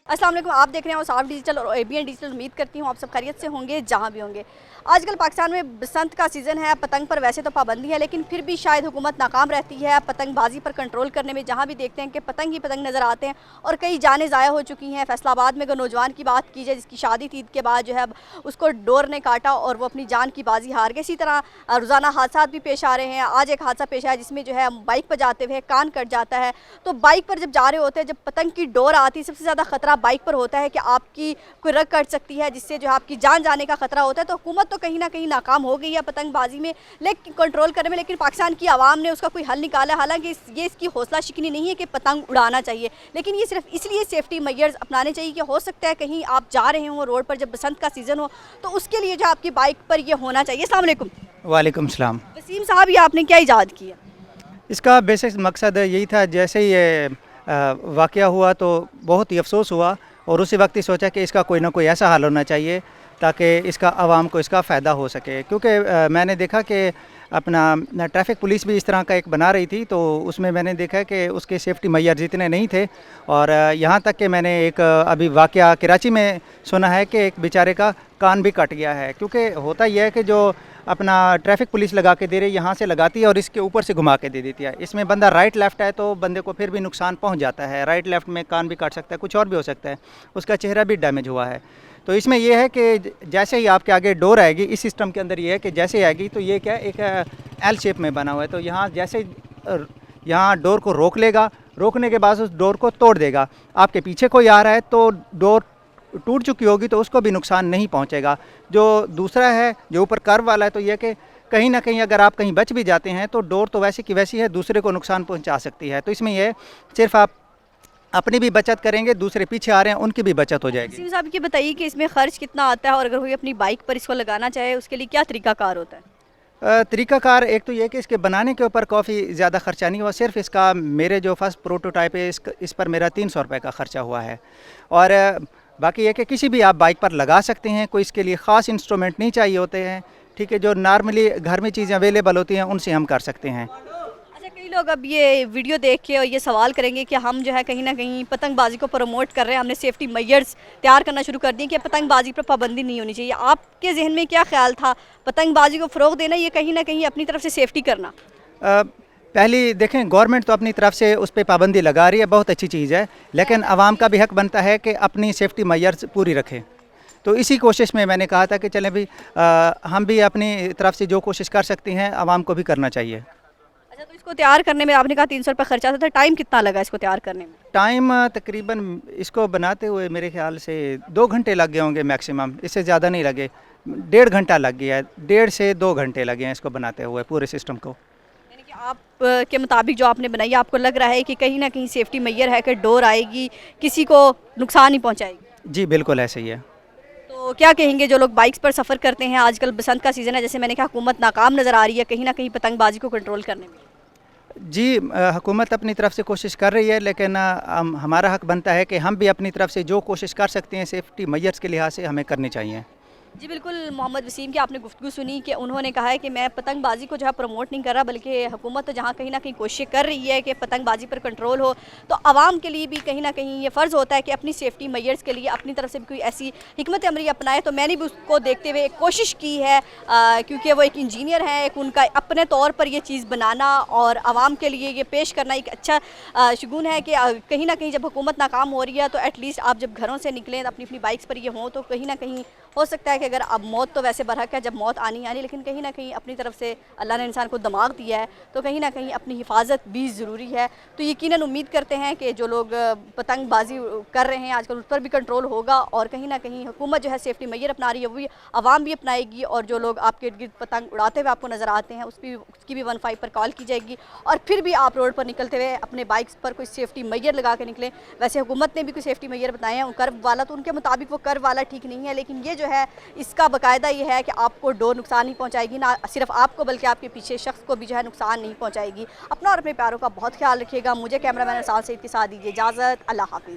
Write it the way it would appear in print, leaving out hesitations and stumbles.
अस्सलाम वालेकुम, आप देख रहे हैं साफ डिजिटल और एबीएन डिजिटल। उम्मीद करती हूँ आप सब खैरियत से होंगे जहाँ भी होंगे। आजकल पाकिस्तान में बसंत का सीज़न है। पतंग पर वैसे तो पाबंदी है, लेकिन फिर भी शायद हुकूमत नाकाम रहती है पतंगबाजी पर कंट्रोल करने में। जहाँ भी देखते हैं कि पतंग ही पतंग नज़र आते हैं और कई जानें ज़ाया हो चुकी हैं। फैसलाबाद में अगर नौजवान की बात की जाए जिसकी शादी थी, ईद के बाद जो है उसको डोर ने काटा और वो अपनी जान की बाजी हार गए। इसी तरह रोज़ाना हादसा भी पेश आ रहे हैं। आज एक हादसा पेश आया जिसमें जो है बाइक पर जाते हुए कान कट जाता है। तो बाइक पर जब जा रहे होते हैं, जब पतंग की डोर आती है, सबसे ज़्यादा ख़तरा बाइक पर होता है कि आपकी कोई रग कट सकती है, जिससे जो है आपकी जान जाने का खतरा होता है। तो हुकूमत तो कहीं ना कहीं नाकाम हो गई है पतंगबाजी में, लेकिन कंट्रोल करने में, लेकिन पाकिस्तान की आवाम ने उसका कोई हल निकाला। हालांकि ये इसकी हौसला शिकनी नहीं है कि पतंग उड़ाना चाहिए, लेकिन ये सिर्फ इसलिए सेफ्टी मेजर्स अपनाने चाहिए कि हो सकता है कहीं आप जा रहे हो रोड पर जब बसंत का सीज़न हो, तो उसके लिए जो आपकी बाइक पर ये होना चाहिए। अस्सलाम वालेकुम। वालेकुम सलाम। वसीम साहब, ये आपने क्या इजाद किया? इसका बेसिक मकसद यही था, जैसे ये वाक़या हुआ तो बहुत ही अफसोस हुआ और उसी वक्त ही सोचा कि इसका कोई ना कोई ऐसा हल होना चाहिए ताकि इसका आवाम को इसका फ़ायदा हो सके। क्योंकि मैंने देखा कि अपना ट्रैफिक पुलिस भी इस तरह का एक बना रही थी, तो उसमें मैंने देखा कि उसके सेफ्टी मेजर्स इतने नहीं थे। और यहाँ तक कि मैंने एक अभी वाक़या कराची में सुना है कि एक बेचारे का कान भी कट गया है। क्योंकि होता यह है कि जो अपना ट्रैफिक पुलिस लगा के दे रही, यहाँ से लगाती है और इसके ऊपर से घुमा के दे देती है। इसमें बंदा राइट लेफ़्ट है तो बंदे को फिर भी नुकसान पहुँच जाता है। राइट लेफ़्ट में कान भी काट सकता है, कुछ और भी हो सकता है, उसका चेहरा भी डैमेज हुआ है। तो इसमें यह है कि जैसे ही आपके आगे डोर आएगी, इस सिस्टम के अंदर ये है कि जैसे ही आएगी तो ये क्या है, एक एल शेप में बना हुआ है। तो यहाँ जैसे यहाँ डोर को रोक लेगा, रोकने के बाद उस डोर को तोड़ देगा। आपके पीछे कोई आ रहा है तो डोर टूट चुकी होगी तो उसको भी नुकसान नहीं पहुंचेगा। जो दूसरा है, जो ऊपर कर्व वाला है, तो यह कि कहीं ना कहीं अगर आप कहीं बच भी जाते हैं तो डोर तो वैसी की वैसी है, दूसरे को नुकसान पहुंचा सकती है। तो इसमें यह सिर्फ आप अपनी भी बचत करेंगे, दूसरे पीछे आ रहे हैं उनकी भी बचत हो जाएगी। वसीम साहब, ये बताइए कि इसमें ख़र्च कितना आता है और अगर कोई अपनी बाइक पर इसको लगाना चाहे उसके लिए क्या तरीकाकार होता है? तरीक़ाकार एक तो ये कि इसके बनाने के ऊपर काफ़ी ज़्यादा ख़र्चा नहीं हुआ। सिर्फ इसका मेरे जो फर्स्ट प्रोटोटाइप है इस पर मेरा 300 रुपये का ख़र्चा हुआ है। और बाकी ये कि किसी भी आप बाइक पर लगा सकते हैं, कोई इसके लिए ख़ास इंस्ट्रूमेंट नहीं चाहिए होते हैं। ठीक है, जो नॉर्मली घर में चीज़ें अवेलेबल होती हैं उनसे हम कर सकते हैं। अच्छा, कई लोग अब ये वीडियो देख के और ये सवाल करेंगे कि हम जो है कहीं ना कहीं पतंगबाजी को प्रमोट कर रहे हैं, हमने सेफ्टी मेजर्स तैयार करना शुरू कर दिए कि पतंगबाजी पर पाबंदी नहीं होनी चाहिए। आपके जहन में क्या ख्याल था? पतंगबाजी को फ़रोग देना, ये कहीं ना कहीं अपनी तरफ से सेफ्टी करना? पहली देखें, गवर्नमेंट तो अपनी तरफ से उस पर पाबंदी लगा रही है, बहुत अच्छी चीज़ है, लेकिन आवाम का भी हक बनता है कि अपनी सेफ्टी मेजर्स पूरी रखें। तो इसी कोशिश में मैंने कहा था कि चलें भी हम भी अपनी तरफ से जो कोशिश कर सकते हैं आवाम को भी करना चाहिए। अच्छा, तो इसको तैयार करने में आपने कहा 300 रुपये खर्चा था, टाइम कितना लगा इसको तैयार करने में? टाइम तकरीबन इसको बनाते हुए मेरे ख्याल से 2 घंटे लग गए होंगे मैक्सिमम, इससे ज़्यादा नहीं लगे। 1.5 घंटा लग गया है, 1.5 से 2 घंटे लगे हैं इसको बनाते हुए पूरे सिस्टम को। यानी कि आप के मुताबिक जो आपने बनाई, आपको लग रहा है कि कहीं ना कहीं सेफ्टी मेजर है कि डोर आएगी, किसी को नुकसान नहीं पहुँचाएगी? जी बिल्कुल ऐसे ही है। तो क्या कहेंगे जो लोग बाइक्स पर सफ़र करते हैं? आजकल बसंत का सीज़न है, जैसे मैंने कहा हुकूमत नाकाम नज़र आ रही है कहीं ना कहीं पतंगबाजी को कंट्रोल करने में। जी हुकूमत अपनी तरफ से कोशिश कर रही है, लेकिन हमारा हक बनता है कि हम भी अपनी तरफ से जो कोशिश कर सकते हैं सेफ्टी मेजर्स के लिहाज से हमें करनी चाहिए। जी बिल्कुल, मोहम्मद वसीम की आपने गुफ्तगू सुनी कि उन्होंने कहा है कि मैं पतंगबाजी को जो है प्रमोट नहीं कर रहा, बल्कि हुकूमत तो जहाँ कहीं ना कहीं कोशिश कर रही है कि पतंगबाजी पर कंट्रोल हो, तो आवाम के लिए भी कहीं ना कहीं ये फ़र्ज़ होता है कि अपनी सेफ्टी मेजर्स के लिए अपनी तरफ से भी कोई ऐसी हिकमत अमली अपनाए। तो मैंने भी उसको देखते हुए एक कोशिश की है, क्योंकि वो एक इंजीनियर हैं, एक उनका अपने तौर पर ये चीज़ बनाना और आवाम के लिए ये पेश करना एक अच्छा शगुन है कि कहीं ना कहीं जब हुकूमत नाकाम हो रही है तो एटलीस्ट आप जब घरों से निकलें अपनी अपनी बाइक्स पर ये हों, तो कहीं ना कहीं हो सकता है कि अगर अब मौत तो वैसे बरहक है, जब मौत आनी आनी, लेकिन कहीं ना कहीं अपनी तरफ से अल्लाह ने इंसान को दिमाग दिया है, तो कहीं ना कहीं अपनी हिफाजत भी ज़रूरी है। तो यकीनन उम्मीद करते हैं कि जो लोग पतंगबाजी कर रहे हैं आजकल उस पर भी कंट्रोल होगा और कहीं ना कहीं हुकूमत जो है सेफ्टी मेजर अपना रही है, वो भी आवाम भी अपनाएगी। और जो लोग आपके इर्द गिर्द पतंग उड़ाते हुए आपको नज़र आते हैं उसकी भी 15 पर कॉल की जाएगी और फिर भी आप रोड पर निकलते हुए अपने बाइक्स पर कोई सेफ्टी मेजर लगा के निकलें। वैसे हुकूमत ने भी कोई सेफ्टी मेजर बताए हैं कर्व वाला, तो उनके मुताबिक वो कर्व वाला ठीक नहीं है, लेकिन ये जो है इसका बाकायदा ये है कि आपको डोर नुकसान नहीं पहुंचाएगी, ना सिर्फ आपको बल्कि आपके पीछे शख्स को भी जो है नुकसान नहीं पहुंचाएगी। अपना और अपने प्यारों का बहुत ख्याल रखिएगा। मुझे कैमरामैन साल से के साथ दीजिए इजाज़त। अल्लाह हाफिज़।